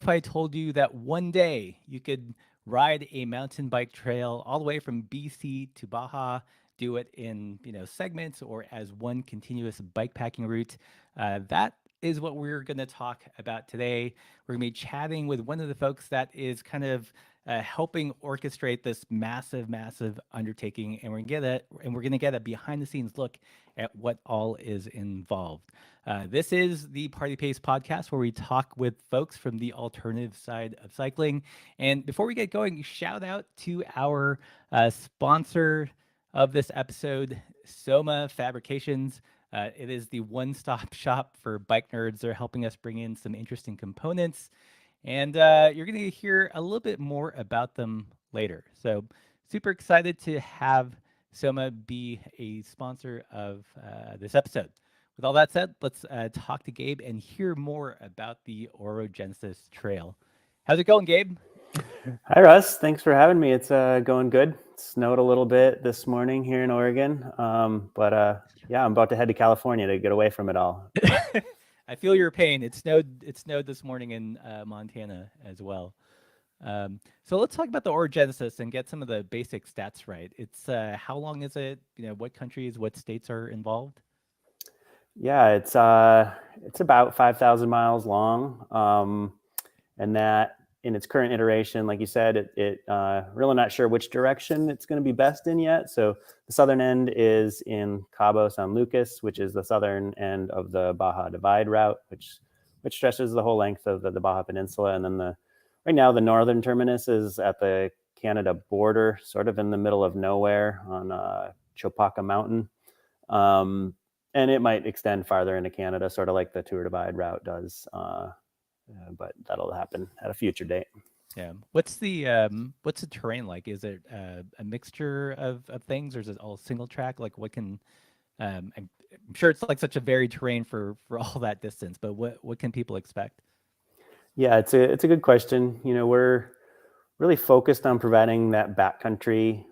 if I told you that one day you could ride a mountain bike trail all the way from BC to Baja, do it in segments or as one continuous bikepacking route? That is what we're going to talk about today. We're going to be chatting with one of the folks that is kind of helping orchestrate this massive, massive undertaking, and we're going to get a behind the scenes look at what all is involved. This is the Party Pace podcast where we talk with folks from the alternative side of cycling. And before we get going, shout out to our sponsor of this episode, Soma Fabrications. It is the one-stop shop for bike nerds. They're helping us bring in some interesting components, and you're going to hear a little bit more about them later. So super excited to have Soma be a sponsor of this episode. With all that said, let's talk to Gabe and hear more about the Orogenesis Trail. How's it going, Gabe? Hi, Russ. Thanks for having me. It's going good. It snowed a little bit this morning here in Oregon, but yeah, I'm about to head to California to get away from it all. I feel your pain. It snowed. It snowed this morning in Montana as well. So let's talk about the Orogenesis and get some of the basic stats right. It's how long is it? What countries, what states are involved? Yeah, it's about 5,000 miles long, and that in its current iteration, like you said, it really not sure which direction it's going to be best in yet. So the southern end is in Cabo, San Lucas, which is the southern end of the Baja Divide route, which stretches the whole length of the Baja Peninsula. And then right now the northern terminus is at the Canada border, sort of in the middle of nowhere on Chopaka Mountain. And it might extend farther into Canada, sort of like the Tour Divide route does. But that'll happen at a future date. Yeah. What's the terrain like? Is it a mixture of things, or is it all single track? Like, what can I'm sure it's like such a varied terrain for all that distance, but what can people expect? Yeah, it's a good question. We're really focused on providing that backcountry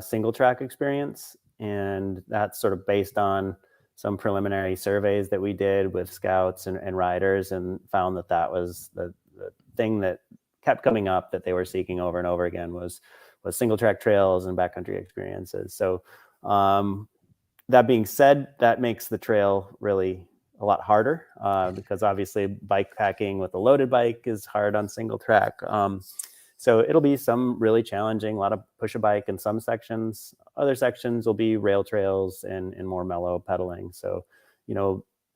single track experience, and that's sort of based on some preliminary surveys that we did with scouts and riders, and found that was the thing that kept coming up that they were seeking over and over again was single track trails and backcountry experiences. So that being said, that makes the trail really a lot harder because obviously bike packing with a loaded bike is hard on single track. So it'll be some really challenging, a lot of push a bike in some sections. Other sections will be rail trails and more mellow pedaling. So,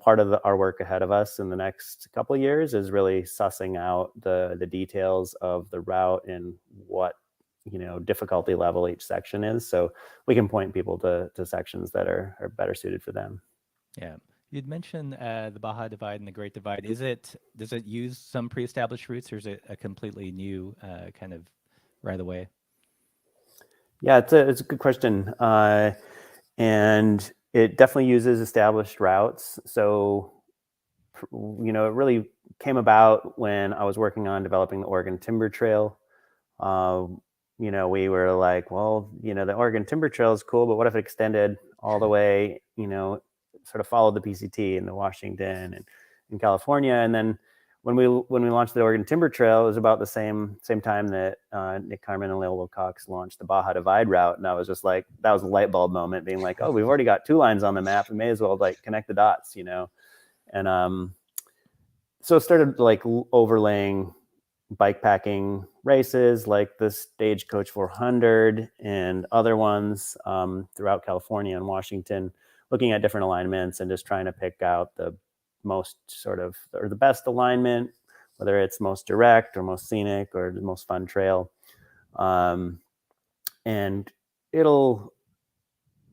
part of our work ahead of us in the next couple of years is really sussing out the details of the route and what, difficulty level each section is. So we can point people to sections that are better suited for them. Yeah. You'd mentioned the Baja Divide and the Great Divide. Does it use some pre-established routes, or is it a completely new kind of right away? Yeah, it's a good question, and it definitely uses established routes. So, it really came about when I was working on developing the Oregon Timber Trail. We were like, well, the Oregon Timber Trail is cool, but what if it extended all the way, sort of followed the PCT in the Washington and in California. And then when we launched the Oregon Timber Trail, it was about the same time that Nick Carmen and Lil Wilcox launched the Baja Divide route. And I was just like, that was a light bulb moment, being like, oh, we've already got two lines on the map. We may as well connect the dots, And so it started overlaying bikepacking races like the Stagecoach 400 and other ones throughout California and Washington, looking at different alignments and just trying to pick out the most or the best alignment, whether it's most direct or most scenic or the most fun trail. And it'll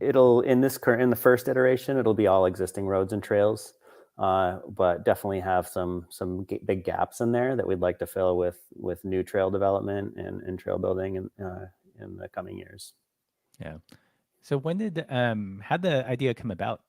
in the first iteration, it'll be all existing roads and trails, but definitely have some big gaps in there that we'd like to fill with new trail development and trail building in the coming years. Yeah. So when did how'd the idea come about?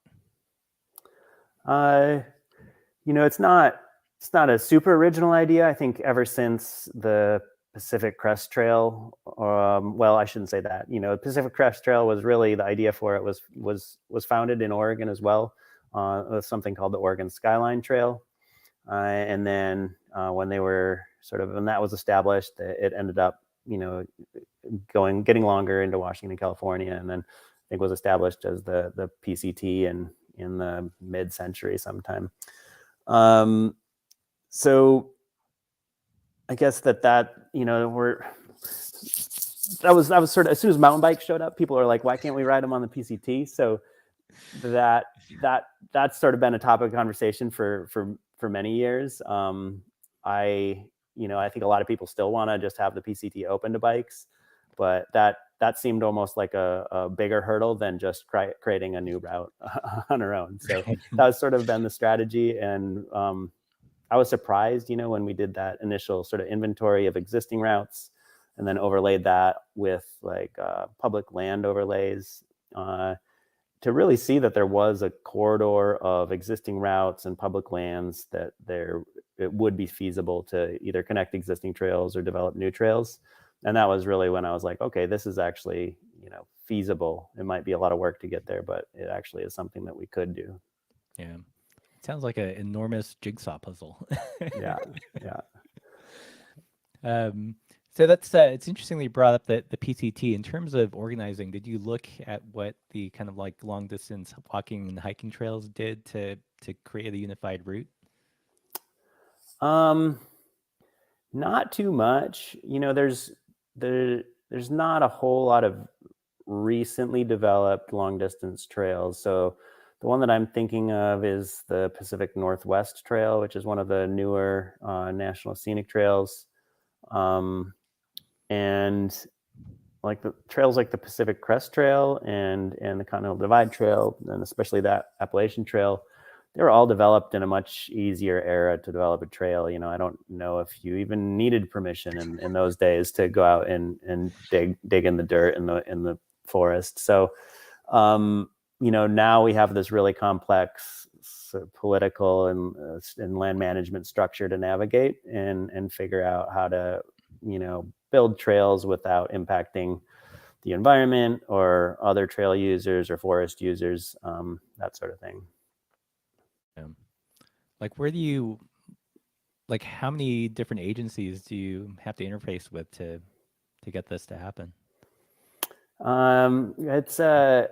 It's not a super original idea. I think ever since the Pacific Crest Trail, well, I shouldn't say that. The Pacific Crest Trail was really, the idea for it was founded in Oregon as well, with something called the Oregon Skyline Trail. And then when that was established, it ended up, getting longer into Washington, California, and then I think was established as the PCT in the mid-century sometime. So I guess that that was sort of, as soon as mountain bikes showed up, people are like, why can't we ride them on the PCT? So that that's sort of been a topic of conversation for many years. I think a lot of people still want to just have the PCT open to bikes, but that seemed almost like a bigger hurdle than just creating a new route on our own. So that's sort of been the strategy. And I was surprised, when we did that initial sort of inventory of existing routes and then overlaid that with like public land overlays, to really see that there was a corridor of existing routes and public lands that it would be feasible to either connect existing trails or develop new trails. And that was really when I was like, okay, this is actually, feasible. It might be a lot of work to get there, but it actually is something that we could do. Yeah. It sounds like an enormous jigsaw puzzle. Yeah. Yeah. So that's it's interestingly brought up the PCT in terms of organizing. Did you look at what the kind of like long distance walking and hiking trails did to create a unified route? Not too much. There's not a whole lot of recently developed long distance trails. So the one that I'm thinking of is the Pacific Northwest Trail, which is one of the newer national scenic trails. And like the trails like the Pacific Crest Trail and the Continental Divide Trail, and especially that Appalachian Trail, they were all developed in a much easier era to develop a trail. I don't know if you even needed permission in those days to go out and dig in the dirt in the forest. So, now we have this really complex sort of political and land management structure to navigate and figure out how to, build trails without impacting the environment or other trail users or forest users, that sort of thing. Yeah. Like how many different agencies do you have to interface with to get this to happen? It's I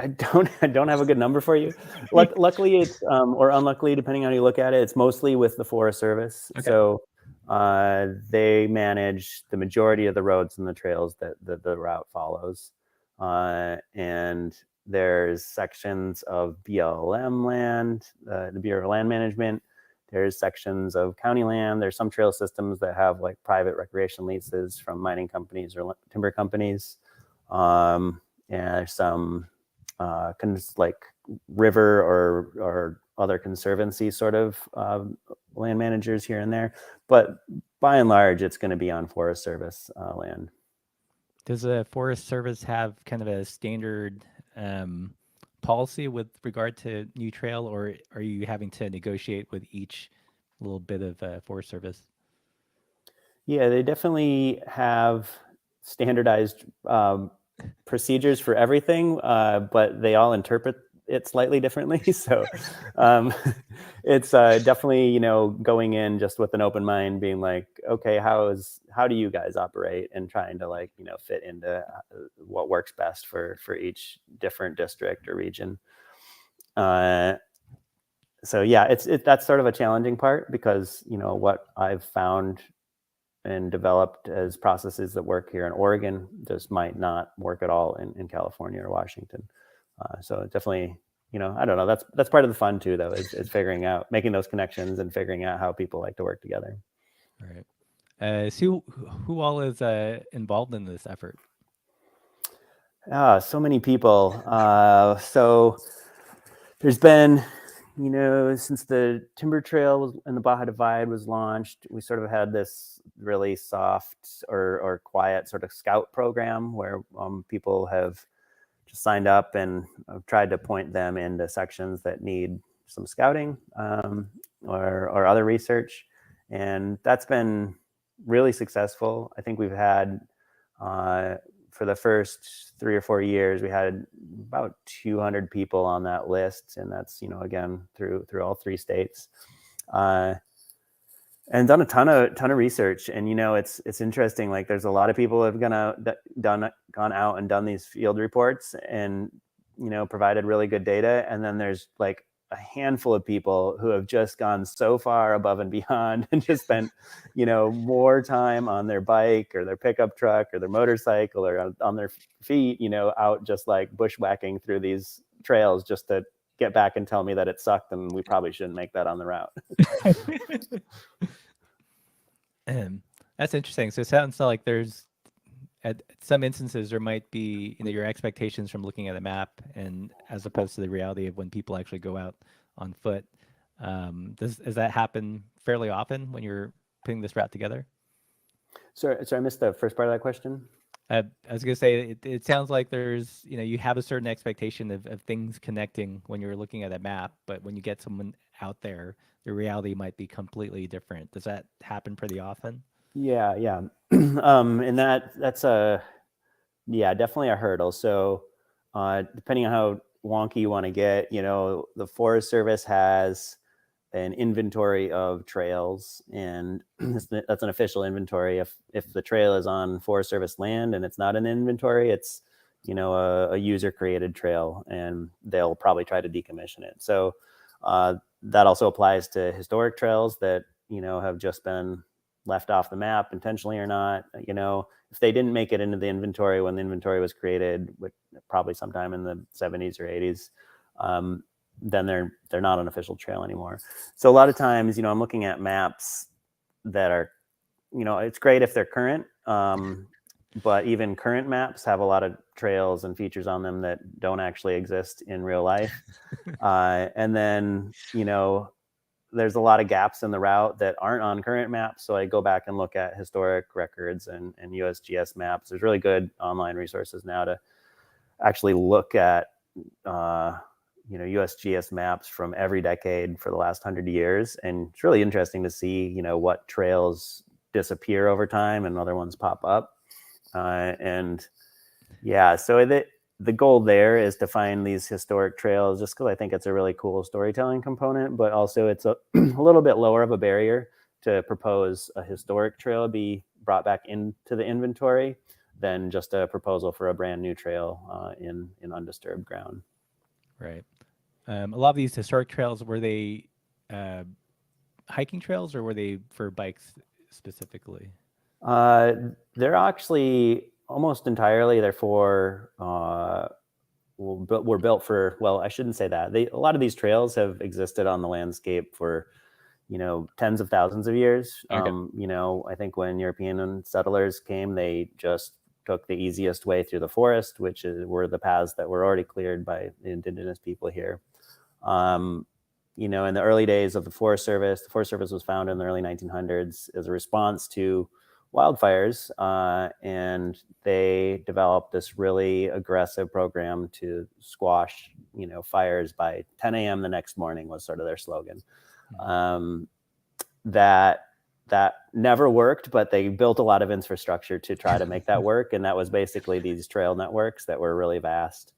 don't have a good number for you. Luckily, it's or unluckily, depending on how you look at it, it's mostly with the Forest Service. Okay. So they manage the majority of the roads and the trails that the route follows. And there's sections of BLM land, the Bureau of Land Management. There's sections of county land. There's some trail systems that have like private recreation leases from mining companies or timber companies. And there's some like river or other conservancy sort of land managers here and there. But by and large, it's going to be on Forest Service land. Does the Forest Service have kind of a standard policy with regard to new trail, or are you having to negotiate with each little bit of Forest Service? Yeah, they definitely have standardized procedures for everything, but they all interpret it slightly differently. So it's definitely, going in just with an open mind, being like, okay, how do you guys operate, and trying to like, fit into what works best for each different district or region. So yeah, that's sort of a challenging part, because, what I've found and developed as processes that work here in Oregon just might not work at all in California or Washington. So definitely, I don't know. That's part of the fun too, though, is figuring out, making those connections and figuring out how people like to work together. All right. So who all is involved in this effort? So many people. So there's been, since the Timber Trail and the Baja Divide was launched, we sort of had this really soft or quiet sort of scout program where people have just signed up, and I've tried to point them into sections that need some scouting or other research. And that's been really successful. I think we've had, for the first 3 or 4 years, we had about 200 people on that list. And that's, again, through all 3 states. uh, and done a ton of research. And it's interesting. Like, there's a lot of people who have gone out and done these field reports and provided really good data. And then there's like a handful of people who have just gone so far above and beyond and just spent more time on their bike or their pickup truck or their motorcycle or on their feet, out just like bushwhacking through these trails just to get back and tell me that it sucked and we probably shouldn't make that on the route. That's interesting. So it sounds like there's at some instances there might be your expectations from looking at a map and as opposed to the reality of when people actually go out on foot. Does that happen fairly often when you're putting this route together? So I missed the first part of that question. I was gonna say it sounds like there's you have a certain expectation of things connecting when you're looking at a map, but when you get someone out there, the reality might be completely different. Does that happen pretty often? Yeah. And that's definitely a hurdle. So depending on how wonky you want to get, the Forest Service has an inventory of trails, and that's an official inventory. If the trail is on Forest Service land and it's not an inventory, it's a user created trail, and they'll probably try to decommission it. So that also applies to historic trails that have just been left off the map intentionally or not. If they didn't make it into the inventory when the inventory was created, which probably sometime in the 70s or 80s, then they're not an official trail anymore. So a lot of times, I'm looking at maps that are, it's great if they're current, but even current maps have a lot of trails and features on them that don't actually exist in real life. And then, there's a lot of gaps in the route that aren't on current maps. So I go back and look at historic records and USGS maps. There's really good online resources now to actually look at, USGS maps from every decade for the last 100 years. And it's really interesting to see, what trails disappear over time and other ones pop up. So the goal there is to find these historic trails, just because I think it's a really cool storytelling component, but also it's a little bit lower of a barrier to propose a historic trail be brought back into the inventory than just a proposal for a brand new trail in undisturbed ground. Right. A lot of these historic trails, were they hiking trails or were they for bikes specifically? They're actually almost entirely were built for, well, I shouldn't say that. A lot of these trails have existed on the landscape for, tens of thousands of years. Okay. I think when European settlers came, they just took the easiest way through the forest, which were the paths that were already cleared by the indigenous people here. In the early days of the Forest Service was founded in the early 1900s as a response to wildfires, and they developed this really aggressive program to squash, fires by 10 a.m. the next morning was sort of their slogan. That never worked, but they built a lot of infrastructure to try to make that work, and that was basically these trail networks that were really vast,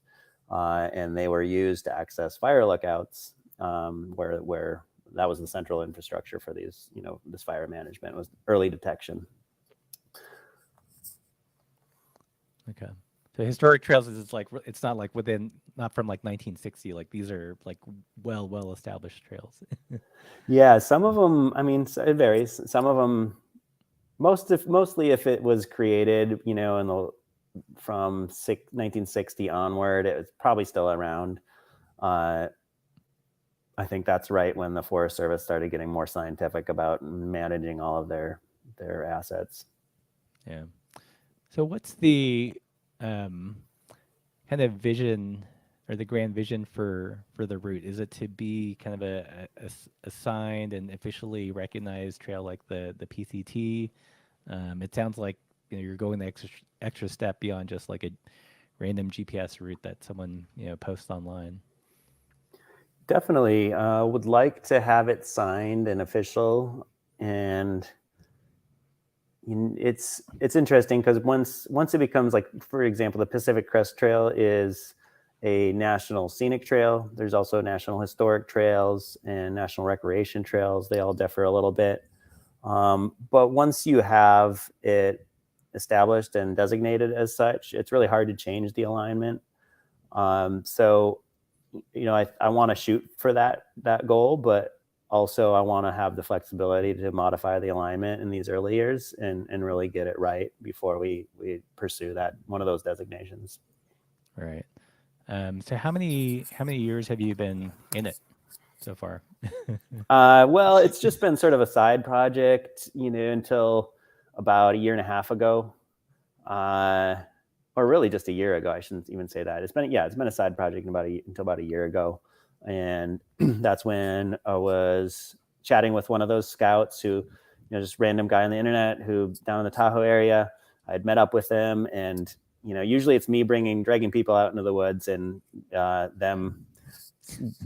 and they were used to access fire lookouts, where that was the central infrastructure for these, this fire management was early detection. Okay. So historic trails is like it's not like not from like 1960. Like these are like well established trails. Yeah, some of them. I mean, it varies. Some of them, mostly if it was created, from 1960 onward, it was probably still around. I think that's right when the Forest Service started getting more scientific about managing all of their assets. Yeah. So what's the kind of vision or the grand vision for the route? Is it to be kind of a signed and officially recognized trail like the PCT? It sounds like you're going the extra step beyond just like a random GPS route that someone posts online. Definitely would like to have it signed and official, and it's interesting because once it becomes, like, for example, the Pacific Crest Trail is a national scenic trail. There's also national historic trails and national recreation trails. They all differ a little bit. But once you have it established and designated as such, it's really hard to change the alignment. So, I want to shoot for that goal, but also I want to have the flexibility to modify the alignment in these early years and really get it right before we pursue that one of those designations. Right. So how many years have you been in it so far? Well, it's just been sort of a side project, until about a year and a half ago, or really just a year ago. I shouldn't even say that. It's been a side project until about a year ago, and that's when I was chatting with one of those scouts who, just random guy on the internet who down in the Tahoe area. I'd met up with him, and usually it's me dragging people out into the woods and them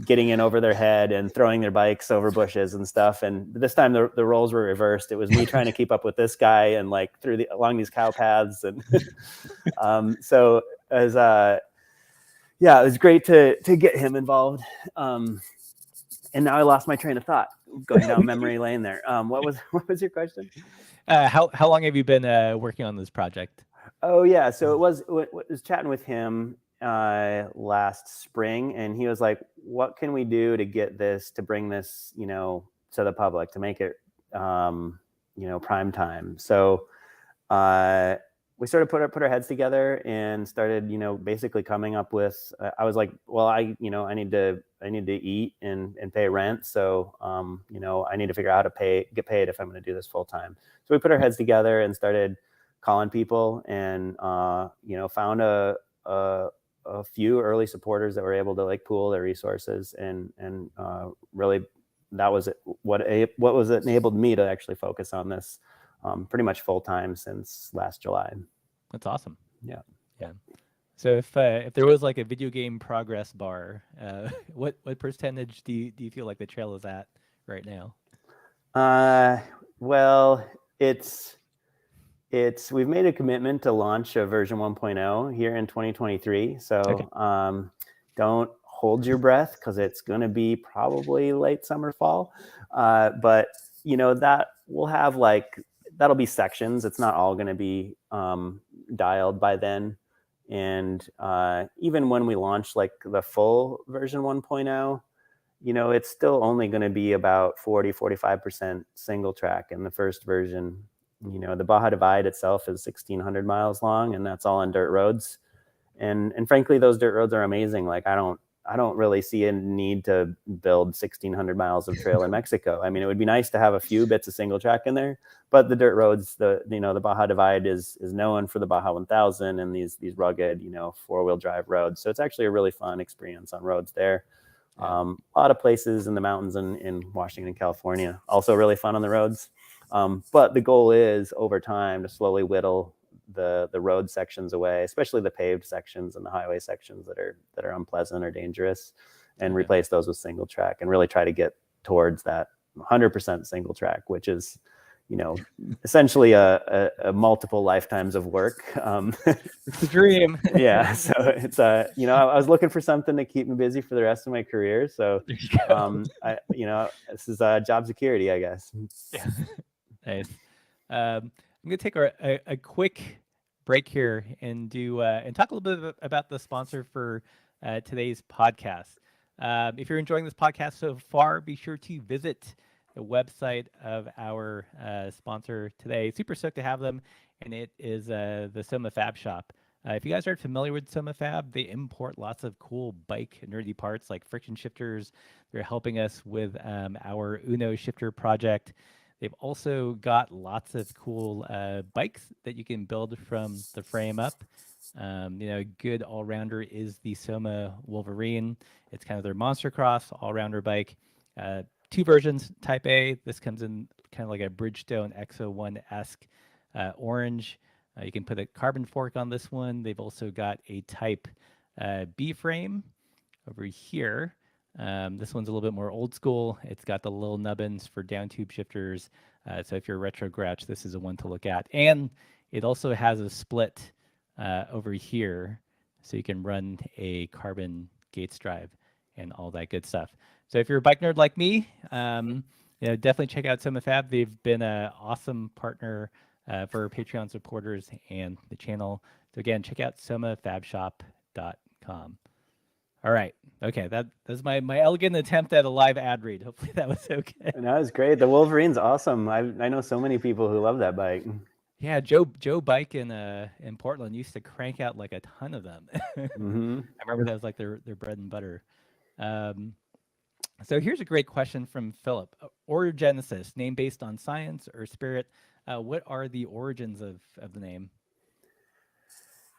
getting in over their head and throwing their bikes over bushes and stuff. And this time the roles were reversed. It was me trying to keep up with this guy and like along these cow paths. And so as it was great to get him involved. And now I lost my train of thought going down memory lane there. What was your question? How long have you been working on this project? Oh yeah, so it was chatting with him last spring, and he was like, "What can we do to bring this, to the public, to make it, prime time?" So we sort of put our heads together and started, basically coming up with. I was like, "Well, I need to eat and pay rent, so I need to figure out how to get paid if I'm going to do this full time." So we put our heads together and started calling people and found a few early supporters that were able to like pool their resources and really that was what was enabled me to actually focus on this pretty much full time since last July. That's awesome. Yeah. So if there was like a video game progress bar, what percentage do you feel like the trail is at right now? Well, we've made a commitment to launch a version 1.0 here in 2023. So Okay. Don't hold your breath because it's going to be probably late summer, fall. But that we'll have that'll be sections. It's not all going to be dialed by then. And even when we launch like the full version 1.0, it's still only going to be about 45% single track in the first version. The Baja Divide itself is 1,600 miles long, and that's all on dirt roads. And frankly, those dirt roads are amazing. Like I don't really see a need to build 1,600 miles of trail in Mexico. I mean, it would be nice to have a few bits of single track in there, but the dirt roads, the Baja Divide is known for the Baja 1000 and these rugged, 4-wheel drive roads. So it's actually a really fun experience on roads there. Yeah. A lot of places in the mountains in Washington, California, also really fun on the roads. But the goal is over time to slowly whittle the road sections away, especially the paved sections and the highway sections that are unpleasant or dangerous, and replace those with single track and really try to get towards that 100% single track, which is, essentially a multiple lifetimes of work. It's the dream. Yeah. So it's, I was looking for something to keep me busy for the rest of my career. So, this is job security, I guess. Yeah. Nice. I'm gonna take a quick break here and talk a little bit about the sponsor for today's podcast. If you're enjoying this podcast so far, be sure to visit the website of our sponsor today. Super stoked to have them, and it is the Soma Fab Shop. If you guys aren't familiar with Soma Fab, they import lots of cool bike nerdy parts like friction shifters. They're helping us with our Uno shifter project. They've also got lots of cool bikes that you can build from the frame up. A good all-rounder is the Soma Wolverine. It's kind of their monster cross all-rounder bike. Two versions, Type A. This comes in kind of like a Bridgestone Exo 1-esque orange. You can put a carbon fork on this one. They've also got a Type B frame over here. This one's a little bit more old school. It's got the little nubbins for down tube shifters. So if you're a retro grouch, this is a one to look at. And it also has a split over here so you can run a carbon Gates drive and all that good stuff. So if you're a bike nerd like me, definitely check out Soma Fab. They've been an awesome partner for Patreon supporters and the channel. So again, check out somafabshop.com. All right. Okay, that's my elegant attempt at a live ad read. Hopefully that was okay. And that was great. The Wolverine's awesome. I know so many people who love that bike. Yeah, Joe Bike in Portland used to crank out like a ton of them. I Hmm. remember that was like their bread and butter. Um, so here's a great question from Philip. Orogenesis, name based on science or spirit. What are the origins of the name?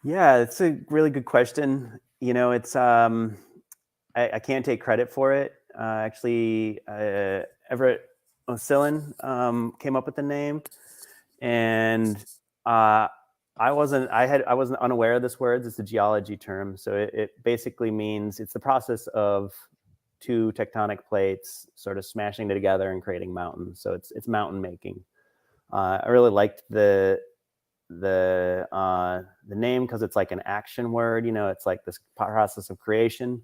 Yeah, it's a really good question. It's I can't take credit for it. Actually, Everett O'Cillin came up with the name, and I wasn't unaware of this word. It's a geology term, so it basically means it's the process of two tectonic plates sort of smashing together and creating mountains. So it's mountain making. I really liked the name because it's like an action word. It's like this process of creation.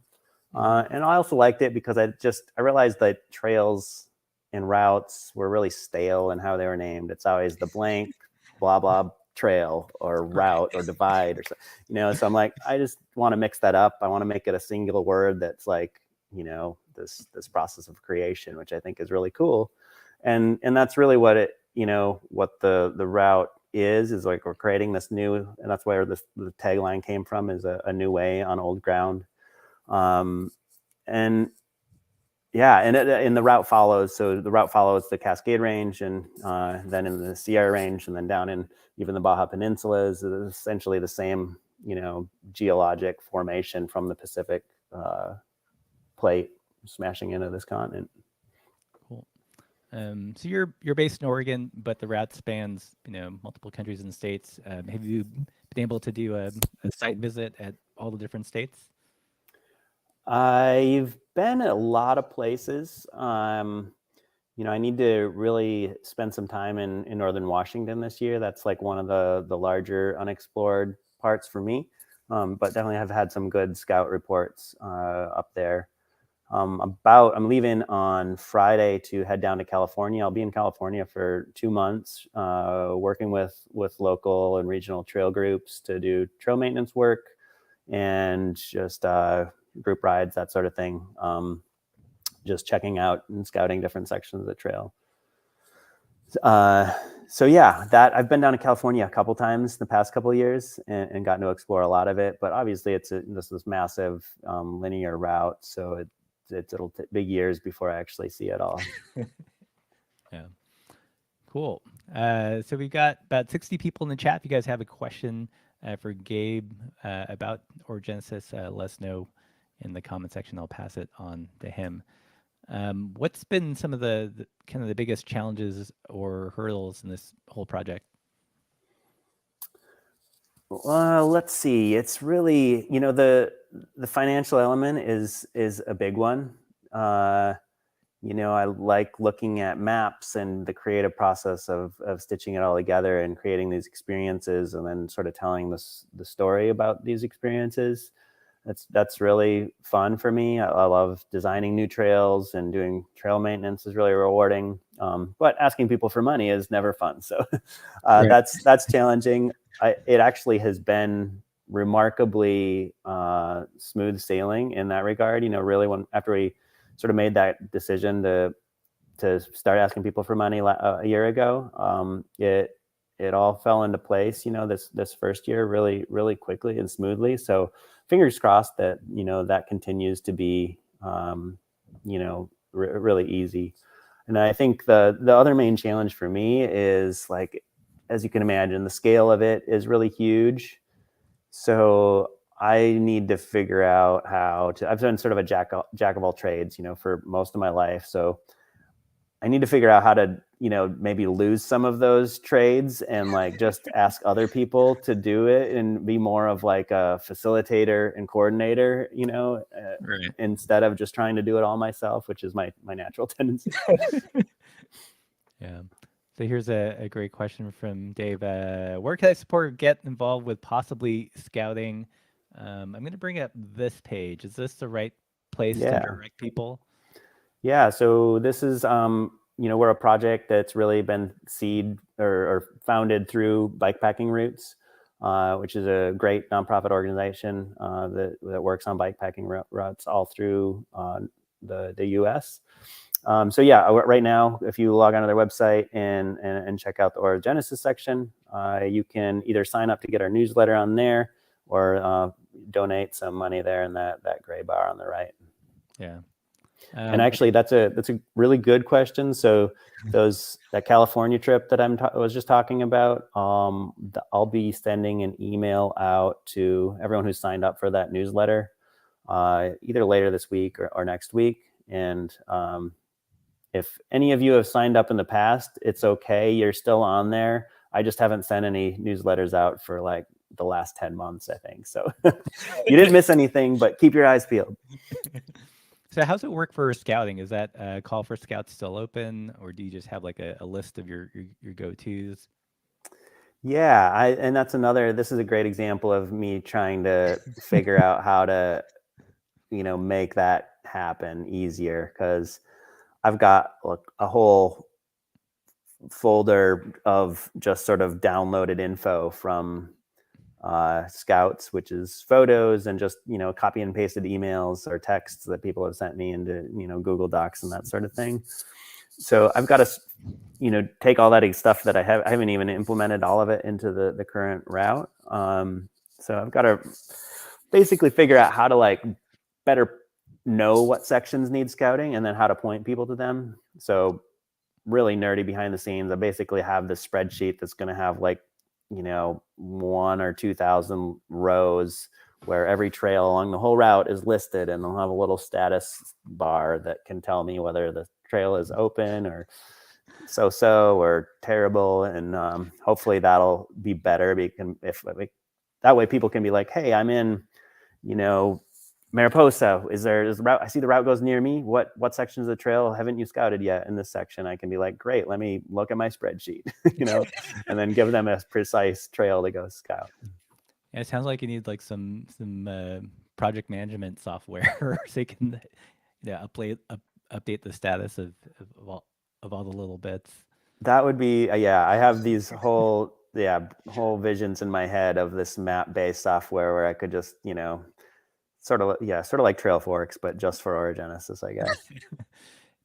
And I also liked it because I realized that trails and routes were really stale in how they were named. It's always the blank blah blah trail or Right. route or divide or so. So I'm like, I just want to mix that up. I want to make it a singular word that's like, this process of creation, which I think is really cool. And that's really what what the route is like we're creating this new, and that's where the tagline came from, is a new way on old ground. um, and yeah, and the route follows. So the route follows the Cascade Range, and then in the Sierra Range, and then down in even the Baja Peninsula is essentially the same, geologic formation from the Pacific plate smashing into this continent. Cool. So you're based in Oregon, but the route spans multiple countries and states. Have you been able to do a site visit at all the different states? I've been a lot of places. I need to really spend some time in Northern Washington this year. That's like one of the larger unexplored parts for me. But definitely have had some good scout reports up there. I'm leaving on Friday to head down to California. I'll be in California for 2 months, working with local and regional trail groups to do trail maintenance work and just group rides, that sort of thing. Just checking out and scouting different sections of the trail. Uh, so yeah, that I've been down to California a couple times the past couple of years and gotten to explore a lot of it. But obviously, this massive linear route, so it'll take big years before I actually see it all. Yeah. Cool. So we've got about 60 people in the chat. If you guys have a question for Gabe about Orogenesis, let us know in the comment section. I'll pass it on to him. What's been some of the kind of the biggest challenges or hurdles in this whole project? Let's see. It's really, the financial element is a big one. I like looking at maps and the creative process of stitching it all together and creating these experiences, and then sort of telling the story about these experiences. That's really fun for me. I love designing new trails, and doing trail maintenance is really rewarding. But asking people for money is never fun. So Right. that's challenging. It actually has been remarkably smooth sailing in that regard. Really, after we sort of made that decision to start asking people for money a year ago, it all fell into place. This first year really quickly and smoothly. So fingers crossed that that continues to be really easy. And I think the other main challenge for me is, like, as you can imagine, the scale of it is really huge. So I need to figure out how to. I've been sort of a jack of all trades, for most of my life. So I need to figure out how to, maybe lose some of those trades and like just ask other people to do it and be more of like a facilitator and coordinator, Right. instead of just trying to do it all myself, which is my natural tendency. Yeah. So here's a great question from Dave. Where can I support or get involved with possibly scouting I'm going to bring up this page. Is this the right place to Yeah. direct people? Yeah, so this is, we're a project that's really been seed or founded through bikepacking routes, which is a great nonprofit organization that works on bikepacking routes all through the U.S. So yeah, right now, if you log onto their website and check out the Orogenesis section, you can either sign up to get our newsletter on there or donate some money there in that gray bar on the right. Yeah. And actually, that's a really good question. So that California trip that I was just talking about, I'll be sending an email out to everyone who's signed up for that newsletter, either later this week or next week. And if any of you have signed up in the past, it's okay. You're still on there. I just haven't sent any newsletters out for like the last 10 months, I think. So you didn't miss anything, but keep your eyes peeled. So how's it work for scouting? Is that call for scouts still open, or do you just have like a list of your go-tos? Yeah, and this is a great example of me trying to figure out how to, make that happen easier, because I've got a whole folder of just sort of downloaded info from scouts, which is photos and just, copy and pasted emails or texts that people have sent me into, Google Docs and that sort of thing. So I've got to, take all that stuff that I haven't even implemented all of it into the current route. So I've got to basically figure out how to like better know what sections need scouting and then how to point people to them. So really nerdy behind the scenes, I basically have this spreadsheet that's going to have like, 1 or 2,000 rows where every trail along the whole route is listed, and they'll have a little status bar that can tell me whether the trail is open or so or terrible. And hopefully that'll be better, that way people can be like, hey, I'm in, Mariposa, is the route? I see the route goes near me. What sections of the trail haven't you scouted yet in this section? I can be like, great, let me look at my spreadsheet, and then give them a precise trail to go scout. Yeah, it sounds like you need like some project management software so you can update the status of all the little bits. That would be yeah. I have these whole visions in my head of this map-based software where I could just sort of like Trailforks, but just for Orogenesis, I guess.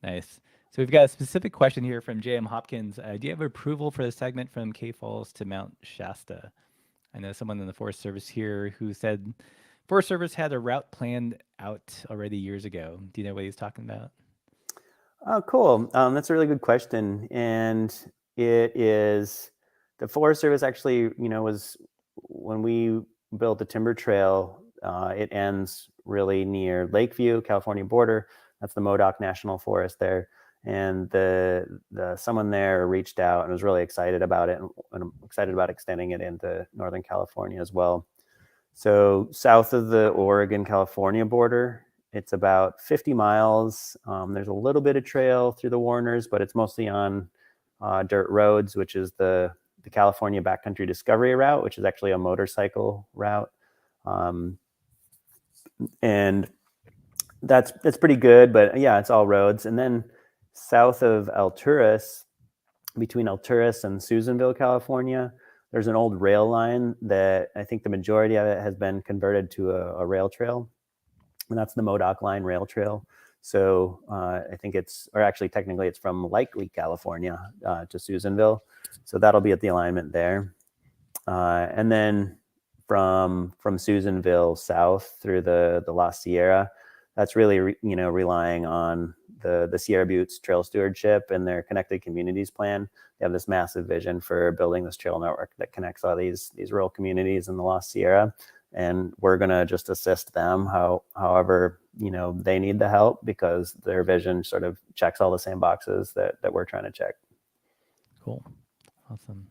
Nice. So we've got a specific question here from J.M. Hopkins. Do you have approval for the segment from Cave Falls to Mount Shasta? I know someone in the Forest Service here who said Forest Service had a route planned out already years ago. Do you know what he's talking about? Oh, cool. That's a really good question. And it is the Forest Service actually, was when we built the timber trail, it ends really near Lakeview, California border. That's the Modoc National Forest there. And the someone there reached out and was really excited about it, and I'm excited about extending it into Northern California as well. So south of the Oregon-California border, it's about 50 miles. There's a little bit of trail through the Warners, but it's mostly on dirt roads, which is the California Backcountry Discovery Route, which is actually a motorcycle route. And that's pretty good, but yeah, it's all roads. And then south of Alturas, between Alturas and Susanville, California, there's an old rail line that I think the majority of it has been converted to a rail trail, and that's the Modoc Line Rail Trail. So I think technically it's from Likely, California to Susanville. So that'll be at the alignment there. And then from Susanville south through the La Sierra, that's really relying on the Sierra Buttes Trail Stewardship and their Connected Communities plan. They have this massive vision for building this trail network that connects all these rural communities in the La Sierra, and we're going to just assist them however they need the help, because their vision sort of checks all the same boxes that we're trying to check. Cool. Awesome.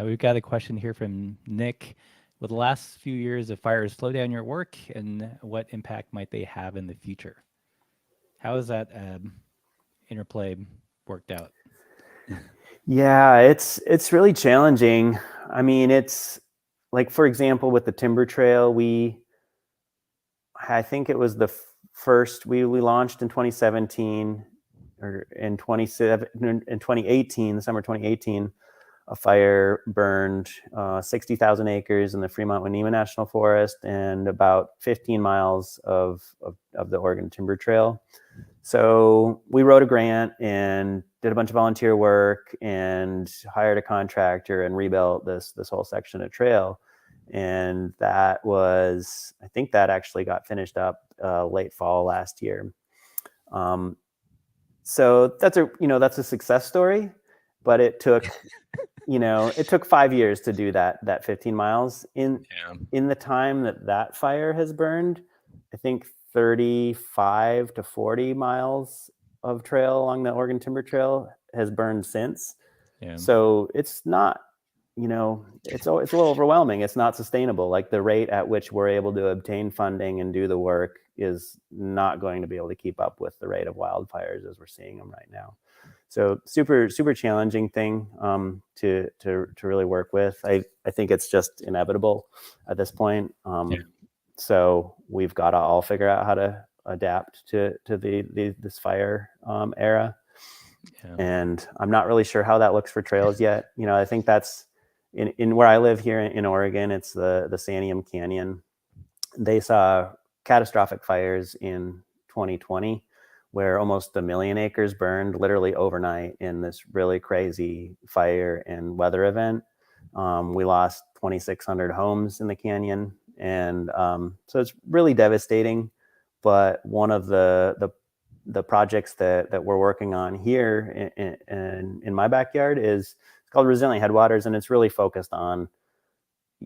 We've got a question here from Nick. Will the last few years of fires slow down your work, and what impact might they have in the future? How has that interplay worked out? Yeah, it's really challenging. I mean, it's like, for example, with the timber trail, we I think it was the first, we launched in 2017 or in 2018, the summer 2018, a fire burned 60,000 acres in the Fremont-Wenema National Forest and about 15 miles of the Oregon Timber Trail. So we wrote a grant and did a bunch of volunteer work and hired a contractor and rebuilt this whole section of trail. And that was, I think that actually got finished up late fall last year. So that's a success story, but it took it took 5 years to do that 15 miles. In the time that fire has burned, I think 35 to 40 miles of trail along the Oregon Timber Trail has burned since. Yeah. So it's not, it's a little overwhelming. It's not sustainable. Like the rate at which we're able to obtain funding and do the work is not going to be able to keep up with the rate of wildfires as we're seeing them right now. So super challenging thing to really work with. I think it's just inevitable at this point. So we've got to all figure out how to adapt to this fire era. Yeah. And I'm not really sure how that looks for trails yet. I think that's in where I live here in Oregon. It's the Santiam Canyon. They saw catastrophic fires in 2020, where almost 1 million acres burned literally overnight in this really crazy fire and weather event. We lost 2,600 homes in the canyon, and so it's really devastating. But one of the projects that we're working on here in my backyard is called Resilient Headwaters, and it's really focused on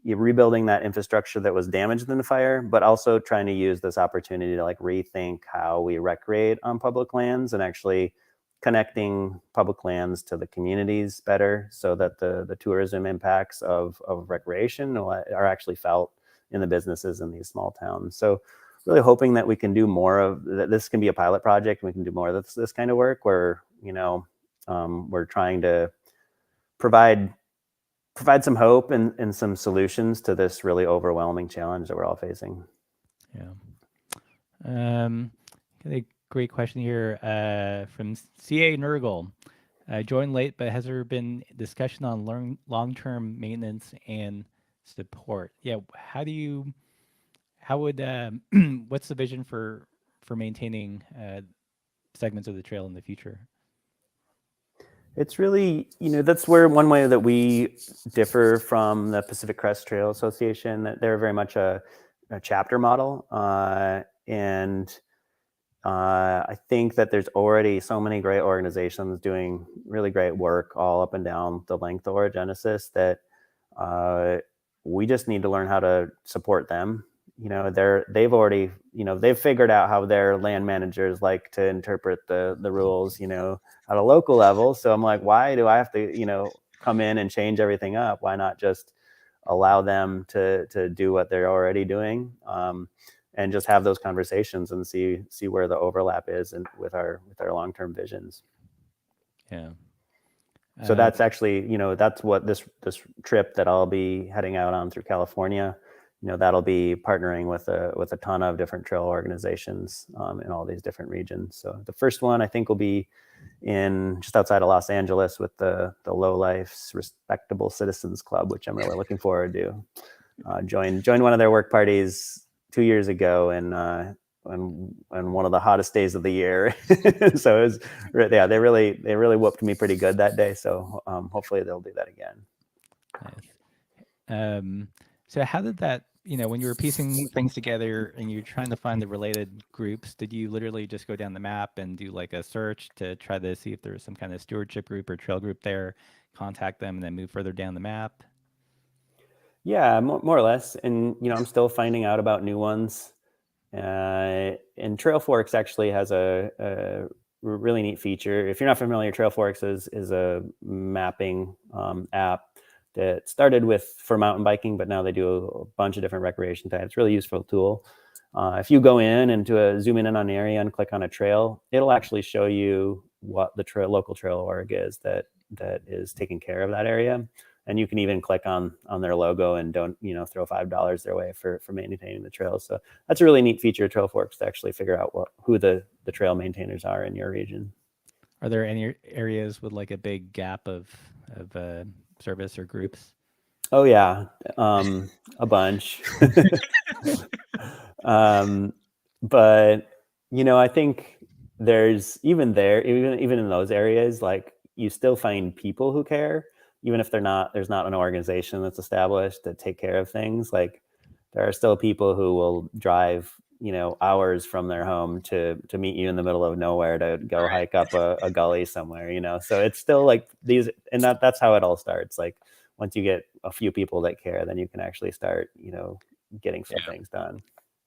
rebuilding that infrastructure that was damaged in the fire, but also trying to use this opportunity to rethink how we recreate on public lands and actually connecting public lands to the communities better so that the tourism impacts of recreation are actually felt in the businesses in these small towns. So really hoping that we can do more of that. This can be a pilot project. And we can do more of this kind of work where, we're trying to provide some hope and some solutions to this really overwhelming challenge that we're all facing. Yeah. A great question here from CA Nurgle. Joined late, but has there been discussion on long-term maintenance and support? Yeah. What's the vision for maintaining segments of the trail in the future? It's really, that's where one way that we differ from the Pacific Crest Trail Association, that they're very much a chapter model. And I think that there's already so many great organizations doing really great work all up and down the length of Orogenesis that we just need to learn how to support them. They've already, they've figured out how their land managers like to interpret the rules, at a local level. So I'm like, why do I have to, come in and change everything up? Why not just allow them to do what they're already doing, and just have those conversations and see where the overlap is and with our long-term visions. Yeah. So that's actually, that's what this trip that I'll be heading out on through California, that'll be partnering with a ton of different trail organizations in all these different regions. So the first one I think will be in just outside of Los Angeles with the Low Life's Respectable Citizens Club, which I'm really looking forward to. Joined one of their work parties 2 years ago, and one of the hottest days of the year. So it was, yeah, they really whooped me pretty good that day. So hopefully they'll do that again. Nice. So how did that, when you were piecing things together and you're trying to find the related groups, did you literally just go down the map and do like a search to try to see if there was some kind of stewardship group or trail group there, contact them, and then move further down the map? Yeah, more or less. And, I'm still finding out about new ones. And Trail Forks actually has a really neat feature. If you're not familiar, Trail Forks is a mapping app that started for mountain biking, but now they do a bunch of different recreation types. Really useful tool. If you go in and zoom in on an area and click on a trail, it'll actually show you what the local trail org is that is taking care of that area. and you can even click on their logo and don't throw $5 their way for maintaining the trails. So that's a really neat feature of Trailforks, to actually figure out who the trail maintainers are in your region. Are there any areas with like a big gap of service or groups? Oh yeah, a bunch. um, but I think there's even in those areas, like, you still find people who care, even if there's not an organization that's established to take care of things. Like, there are still people who will drive hours from their home to meet you in the middle of nowhere to go Right. hike up a gully somewhere. So it's still like these, and that's how it all starts. Like, once you get a few people that care, then you can actually start getting some Yeah. things done.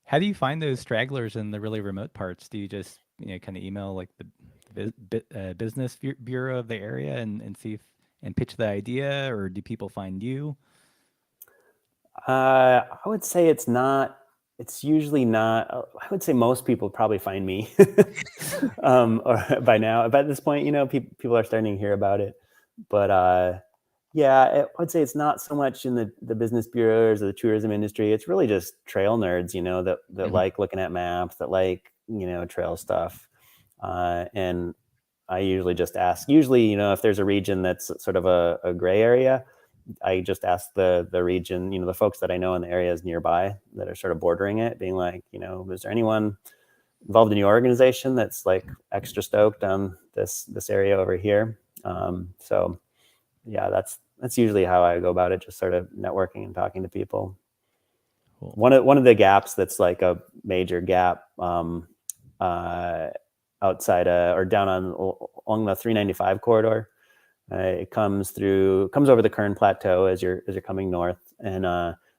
How do you find those stragglers in the really remote parts? Do you just kind of email like the business bureau of the area and see if and pitch the idea, or do people find you? I would say it's not. It's usually not. I would say most people probably find me, or by now. By this point, people are starting to hear about it. But yeah, I would say it's not so much in the business bureaus or the tourism industry. It's really just trail nerds, that Mhm. like looking at maps, that like trail stuff. And I usually just ask. Usually, if there's a region that's sort of a gray area, I just ask the region, the folks that I know in the areas nearby that are sort of bordering it, being like, is there anyone involved in your organization that's like extra stoked on this area over here? So yeah, that's usually how I go about it, just sort of networking and talking to people. Cool. One of the gaps that's like a major gap, uh, outside or down along the 395 corridor. It comes over the Kern Plateau as you're coming north, and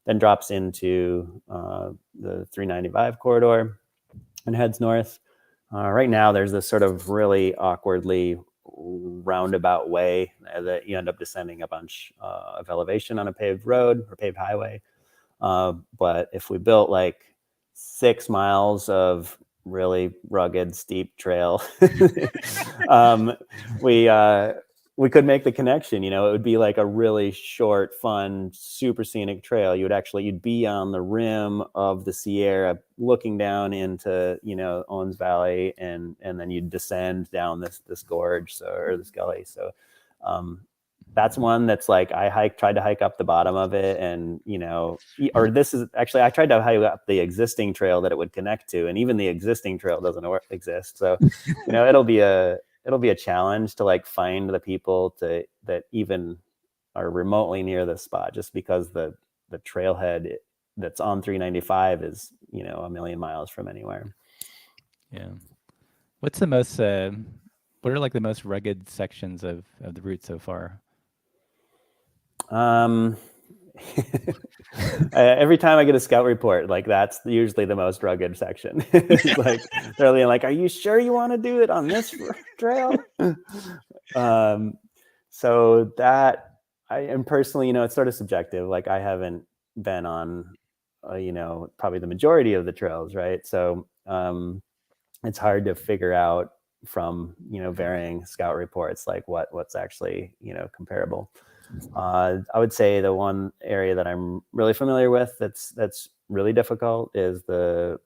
then drops into the 395 corridor and heads north. Right now, there's this sort of really awkwardly roundabout way that you end up descending a bunch of elevation on a paved road or paved highway. But if we built like 6 miles of really rugged, steep trail, um, we we could make the connection. It would be like a really short, fun, super scenic trail. You'd be on the rim of the Sierra, looking down into Owens Valley, and then you'd descend down this gorge, or this gully. So um, that's one that's like tried to hike up the bottom of it, and or this is actually, I tried to hike up the existing trail that it would connect to, and even the existing trail doesn't exist. So it'll be a challenge to like find the people that even are remotely near this spot, just because the trailhead that's on 395 is a million miles from anywhere. Yeah. What's the most? What are like the most rugged sections of the route so far? um every time I get a scout report, like, that's usually the most rugged section. It's like they're like, "Are you sure you want to do it on this trail?" um, so that I am personally, it's sort of subjective. Like, I haven't been on, probably the majority of the trails, right? So it's hard to figure out from varying scout reports, like what's actually comparable. I would say the one area that I'm really familiar with that's really difficult is the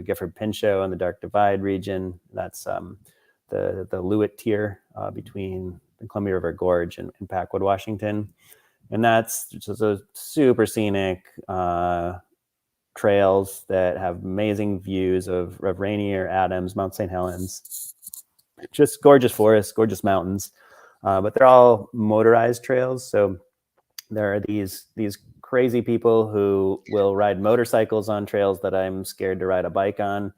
Gifford Pinchot and the Dark Divide region. That's the Lewitt tier between the Columbia River Gorge and Packwood, Washington, and that's just a super scenic trails that have amazing views of Rainier, Adams, Mount St. Helens, just gorgeous forests, gorgeous mountains. But they're all motorized trails, so there are these crazy people who will ride motorcycles on trails that I'm scared to ride a bike on,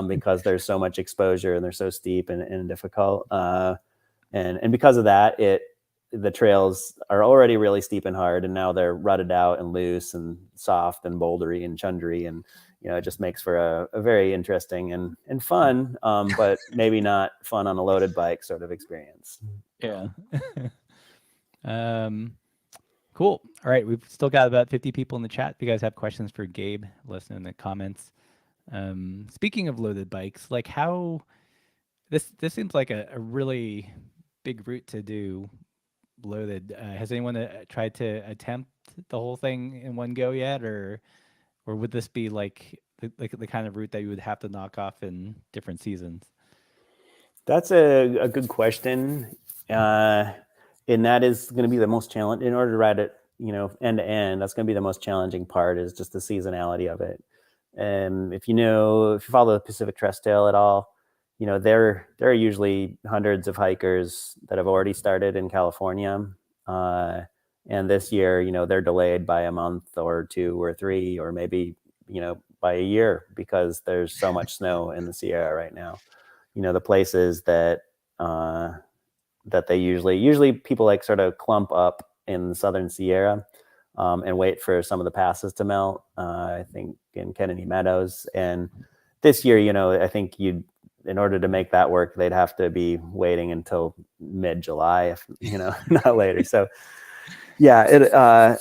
because there's so much exposure and they're so steep and difficult. And because of that, the trails are already really steep and hard, and now they're rutted out and loose and soft and bouldery and chundery, and it just makes for a very interesting and fun, but maybe not fun on a loaded bike sort of experience. Yeah. um, cool. All right, we've still got about 50 people in the chat. If you guys have questions for Gabe, let us know in the comments. Speaking of loaded bikes, like how this seems like a really big route to do. loaded. Has anyone tried to attempt the whole thing in one go yet, or would this be like the kind of route that you would have to knock off in different seasons? That's a good question. Uh, and that is going to be the most challenge in order to ride it, end to end. That's going to be the most challenging part is just the seasonality of it. If you follow the Pacific Crest Trail at all, there are usually hundreds of hikers that have already started in California. Uh, and this year, they're delayed by a month or two or three, or maybe, by a year because there's so much snow in the Sierra right now. The places uh, that they usually people like sort of clump up in the southern Sierra and wait for some of the passes to melt. I think in Kennedy Meadows, and this year, I think in order to make that work, they'd have to be waiting until mid-July, if not later. So yeah,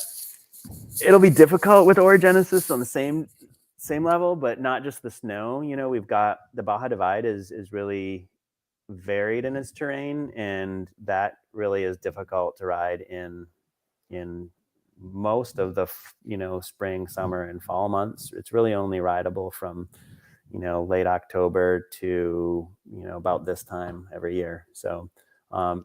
it'll be difficult with Orogenesis on the same level, but not just the snow. We've got the Baja Divide is really varied in its terrain, and that really is difficult to ride in most of the spring, summer, and fall months. It's really only rideable from late October to about this time every year. So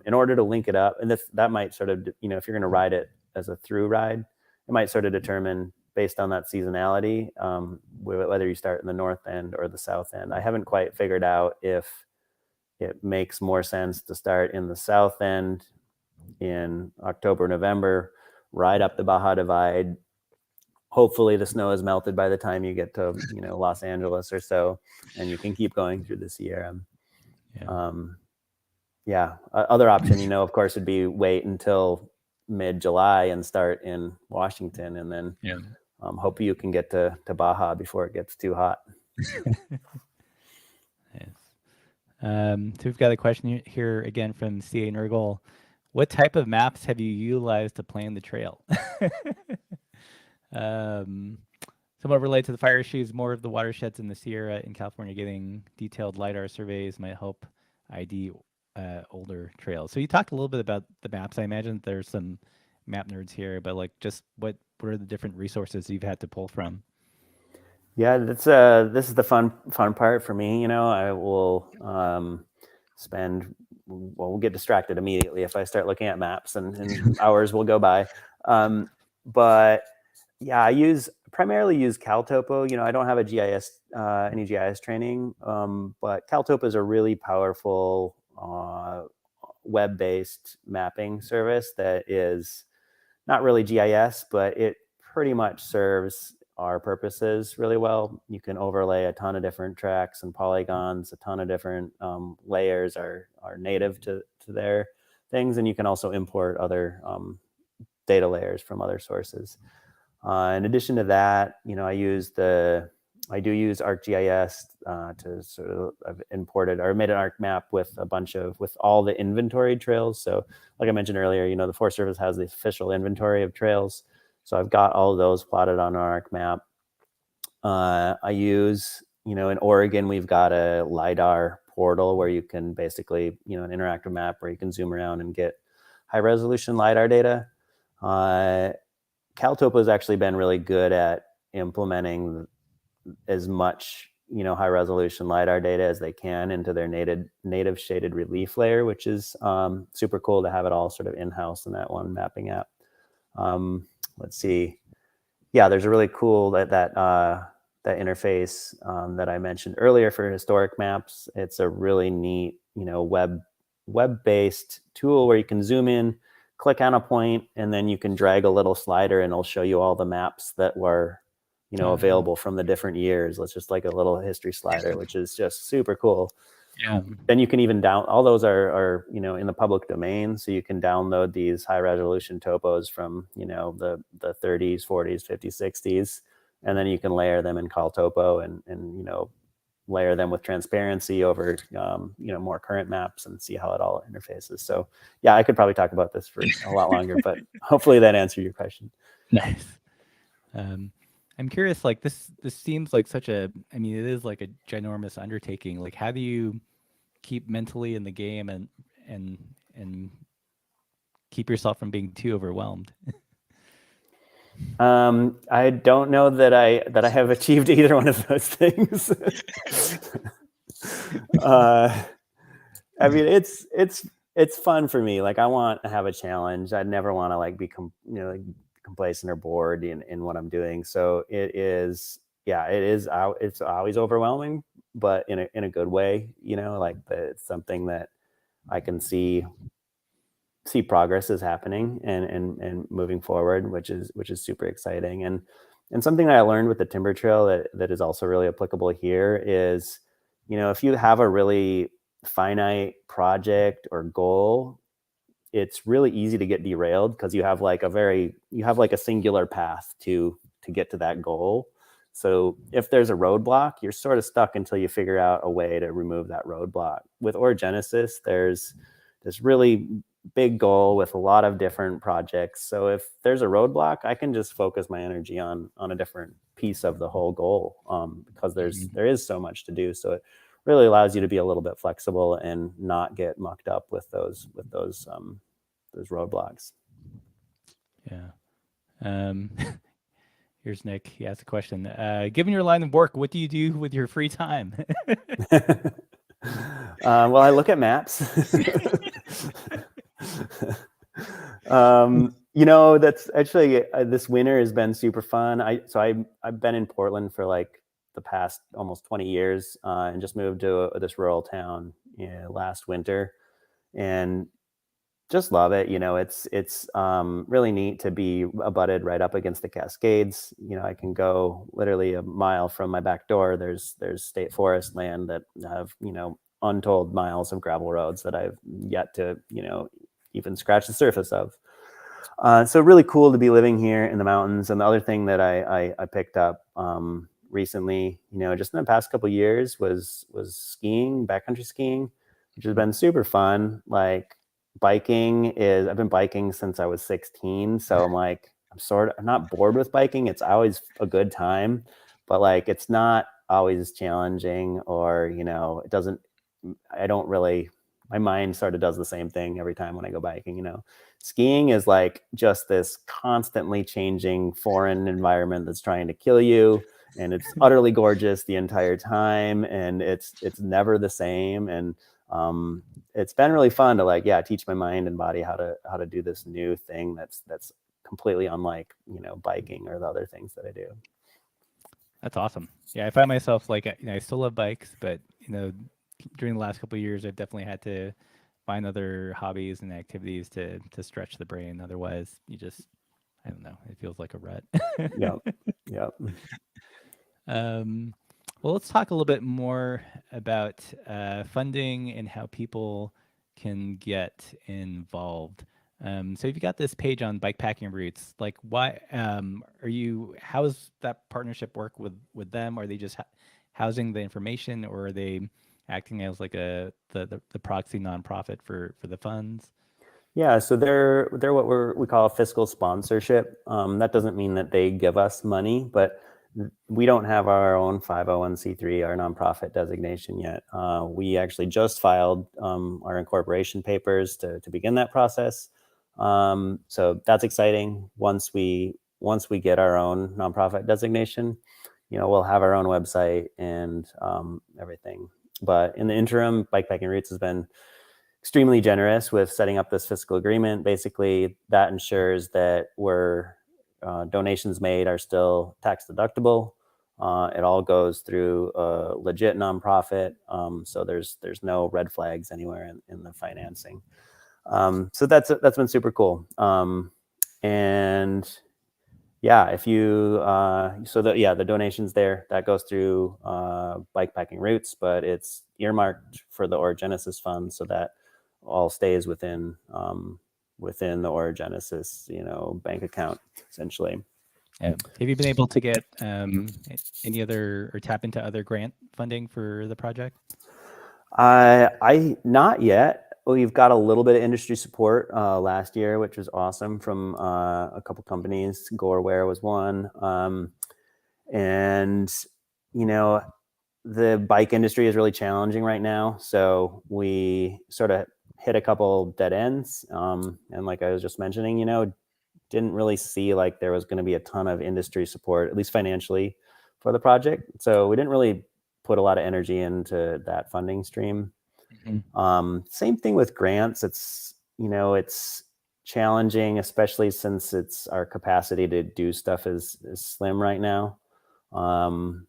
in order to link it up, and that might sort of if you're going to ride it as a through ride, it might sort of determine based on that seasonality whether you start in the north end or the south end. I haven't quite figured out if it makes more sense to start in the south end in October, November, ride up the Baja Divide. Hopefully the snow is melted by the time you get to, Los Angeles or so, and you can keep going through the Sierra. Yeah. Yeah. Other option, of course, would be wait until mid-July and start in Washington, and then hope you can get to Baja before it gets too hot. Yes. So we've got a question here again from CA Nurgle. What type of maps have you utilized to plan the trail? Somewhat related to the fire issues, more of the watersheds in the Sierra in California getting detailed LiDAR surveys might help ID older trails. So you talked a little bit about the maps. I imagine there's some map nerds here, but like just what are the different resources you've had to pull from? Yeah, this is the fun part for me. I will we'll get distracted immediately if I start looking at maps, and hours will go by. But yeah, I primarily use CalTopo. I don't have any GIS training, but CalTopo is a really powerful web-based mapping service that is not really GIS, but it pretty much serves our purposes really well. You can overlay a ton of different tracks and polygons. A ton of different layers are native to their things, and you can also import other data layers from other sources. In addition to that, I do use ArcGIS to sort of I've imported or made an ArcMap with with all the inventory trails. So like I mentioned earlier, the Forest Service has the official inventory of trails. So I've got all of those plotted on our ArcMap. I use, in Oregon, we've got a LiDAR portal where you can basically, an interactive map where you can zoom around and get high resolution LiDAR data. CalTopo has actually been really good at implementing as much high resolution LiDAR data as they can into their native shaded relief layer, which is super cool to have it all sort of in-house in that one mapping app. Let's see. Yeah, there's a really cool that interface that I mentioned earlier for historic maps. It's a really neat web-based tool where you can zoom in, click on a point, and then you can drag a little slider and it'll show you all the maps that were available from the different years. It's just like a little history slider, which is just super cool. Yeah. Then you can even all those are in the public domain, so you can download these high resolution topos from the 30s, 40s, 50s, 60s, and then you can layer them in CalTopo and layer them with transparency over more current maps and see how it all interfaces. So yeah, I could probably talk about this for a lot longer, but hopefully that answered your question. Nice. I'm curious, like this seems like it is like a ginormous undertaking. Like how do you keep mentally in the game and keep yourself from being too overwhelmed? I don't know that I have achieved either one of those things. I mean, it's fun for me. Like, I want to have a challenge. I'd never want to like become, like, complacent or bored in what I'm doing. So it is, yeah, it is. It's always overwhelming, but in a good way. Like, it's something that I can see progress is happening and moving forward, which is super exciting. And something that I learned with the timber trail that is also really applicable here is, if you have a really finite project or goal, it's really easy to get derailed because you have like a singular path to get to that goal. So if there's a roadblock, you're sort of stuck until you figure out a way to remove that roadblock. With Orogenesis, there's this really big goal with a lot of different projects. So if there's a roadblock, I can just focus my energy on a different piece of the whole goal, because there is so much to do. So it really allows you to be a little bit flexible and not get mucked up with those roadblocks. Yeah. Here's Nick. He asked a question. Given your line of work, what do you do with your free time? Well, I look at maps. That's actually, this winter has been super fun. I've been in Portland for like the past almost 20 years, and just moved to this rural town, last winter, and just love it. It's really neat to be abutted right up against the Cascades. I can go literally a mile from my back door. There's state forest land that have, untold miles of gravel roads that I've yet to, even scratch the surface of. So really cool to be living here in the mountains. And the other thing that I picked up recently, just in the past couple of years, was skiing, backcountry skiing, which has been super fun. Like, I've been biking since I was 16. So I'm not bored with biking. It's always a good time, but like, it's not always challenging, or, it doesn't, I don't really, my mind sort of does the same thing every time when I go biking. Skiing is like just this constantly changing foreign environment that's trying to kill you, and it's utterly gorgeous the entire time, and it's never the same. And it's been really fun to, like, yeah, teach my mind and body how to do this new thing that's completely unlike, biking or the other things that I do. That's awesome. Yeah, I find myself like, I still love bikes, but during the last couple of years, I've definitely had to find other hobbies and activities to stretch the brain. Otherwise, I don't know, it feels like a rut. Yeah. Yeah. Um, well, let's talk a little bit more about funding and how people can get involved. So you've got this page on bikepacking routes. Like, why how does that partnership work with them? Are they just housing the information, or are they acting as like the proxy nonprofit for the funds? Yeah, so they're what we call a fiscal sponsorship. That doesn't mean that they give us money, but we don't have our own 501(c)(3), our nonprofit designation yet. We actually just filed our incorporation papers to begin that process. So that's exciting. Once we get our own nonprofit designation, we'll have our own website and everything. But in the interim, Bikepacking Routes has been extremely generous with setting up this fiscal agreement. Basically, that ensures that donations made are still tax deductible. It all goes through a legit nonprofit, so there's no red flags anywhere in the financing. So that's been super cool. And yeah, if you the donations there, that goes through Bikepacking Routes, but it's earmarked for the Orogenesis fund, so that all stays within the Orogenesis bank account, essentially. Yeah. Have you been able to get any other, or tap into other grant funding for the project? I Not yet. We've got a little bit of industry support last year, which was awesome, from a couple companies. Goreware was one, and the bike industry is really challenging right now. So we sort of hit a couple dead ends. And like I was just mentioning, didn't really see like there was going to be a ton of industry support, at least financially, for the project. So we didn't really put a lot of energy into that funding stream. Mhm. Same thing with grants. It's challenging, especially since it's our capacity to do stuff is slim right now. Um,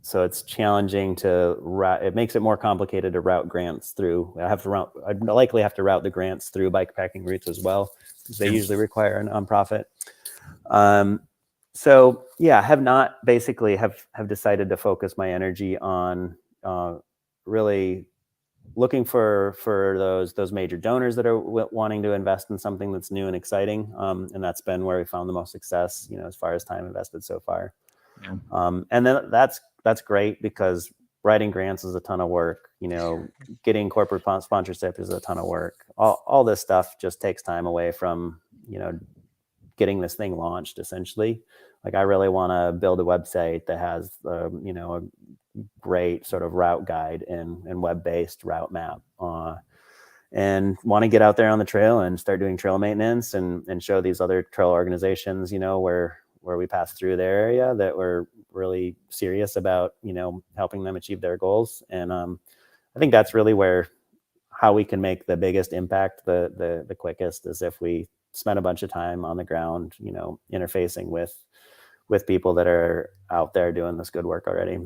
so it's challenging to route. It makes it more complicated to route grants through. I'd likely have to route the grants through bikepacking routes as well, because they Yeah. usually require a nonprofit. Um, so yeah, have decided to focus my energy on really looking for those major donors that are wanting to invest in something that's new and exciting. And that's been where we found the most success, as far as time invested so far. Yeah. And then that's great, because writing grants is a ton of work. Getting corporate sponsorship is a ton of work. All this stuff just takes time away from getting this thing launched. Essentially, like, I really want to build a website that has a great sort of route guide and web-based route map. And want to get out there on the trail and start doing trail maintenance and show these other trail organizations, where we pass through their area, that we're really serious about, helping them achieve their goals. And I think that's really where how we can make the biggest impact the quickest, is if we spend a bunch of time on the ground, interfacing with people that are out there doing this good work already.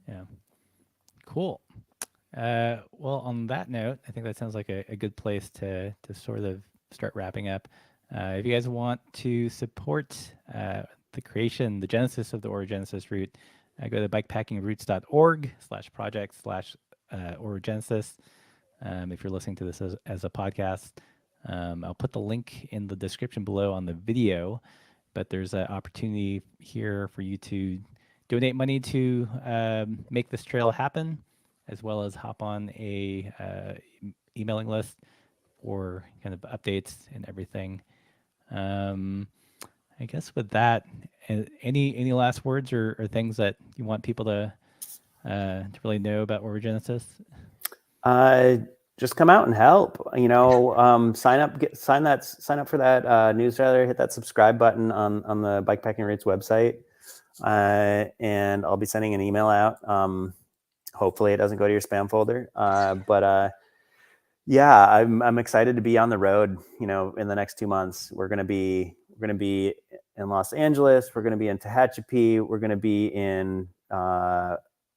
Yeah. Cool. Well, on that note, I think that sounds like a good place to sort of start wrapping up. If you guys want to support the creation, the genesis of the Orogenesis route, go to bikepackingroutes.org/project/Orogenesis. If you're listening to this as a podcast, I'll put the link in the description below on the video. But there's an opportunity here for you to donate money to make this trail happen, as well as hop on a emailing list for kind of updates and everything. Um, I guess with that, any last words or things that you want people to really know about Orogenesis? Uh, just come out and help. Sign up for that newsletter. Hit that subscribe button on the Bikepacking Routes website, and I'll be sending an email out. Hopefully, it doesn't go to your spam folder. But yeah, I'm excited to be on the road. In the next 2 months, we're gonna be in Los Angeles. We're gonna be in Tehachapi. We're gonna be in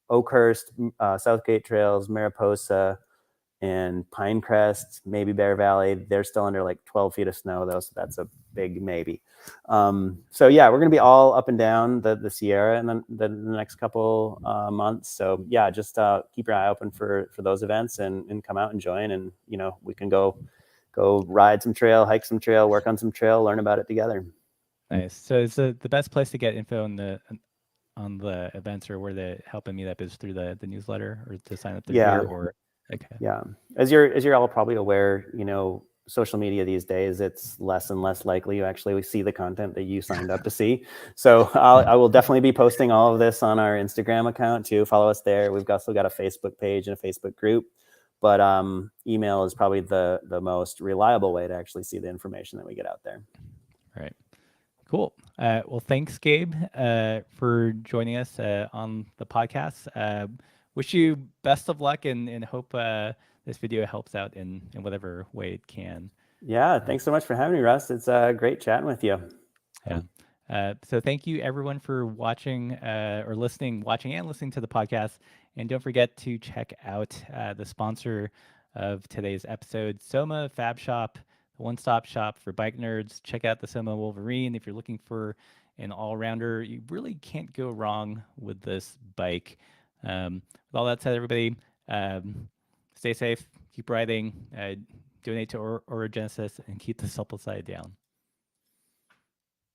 Oakhurst, Southgate Trails, Mariposa, and Pinecrest, maybe Bear Valley. They're still under like 12 feet of snow though, so that's a big maybe. So yeah, we're gonna be all up and down the Sierra in the next couple months. So yeah, just keep your eye open for those events and come out and join, and we can go ride some trail, hike some trail, work on some trail, learn about it together. Nice. So is the best place to get info on the events or where the help and meetup is through the newsletter, or to sign up through here, Yeah, or okay. yeah. As you're all probably aware, social media these days, it's less and less likely you actually see the content that you signed up to see. So I will definitely be posting all of this on our Instagram account too. Follow us there. We've also got a Facebook page and a Facebook group, but email is probably the most reliable way to actually see the information that we get out there. Right. Cool. Well, thanks, Gabe, for joining us on the podcast. Wish you best of luck, and hope this video helps out in whatever way it can. Yeah, thanks so much for having me, Russ. It's great chatting with you. Yeah. So thank you everyone for watching or watching and listening to the podcast. And don't forget to check out the sponsor of today's episode, Soma Fab Shop, the one-stop shop for bike nerds. Check out the Soma Wolverine if you're looking for an all-rounder. You really can't go wrong with this bike. With all that said, everybody, stay safe, keep riding, donate to Orogenesis, and keep the supple side down.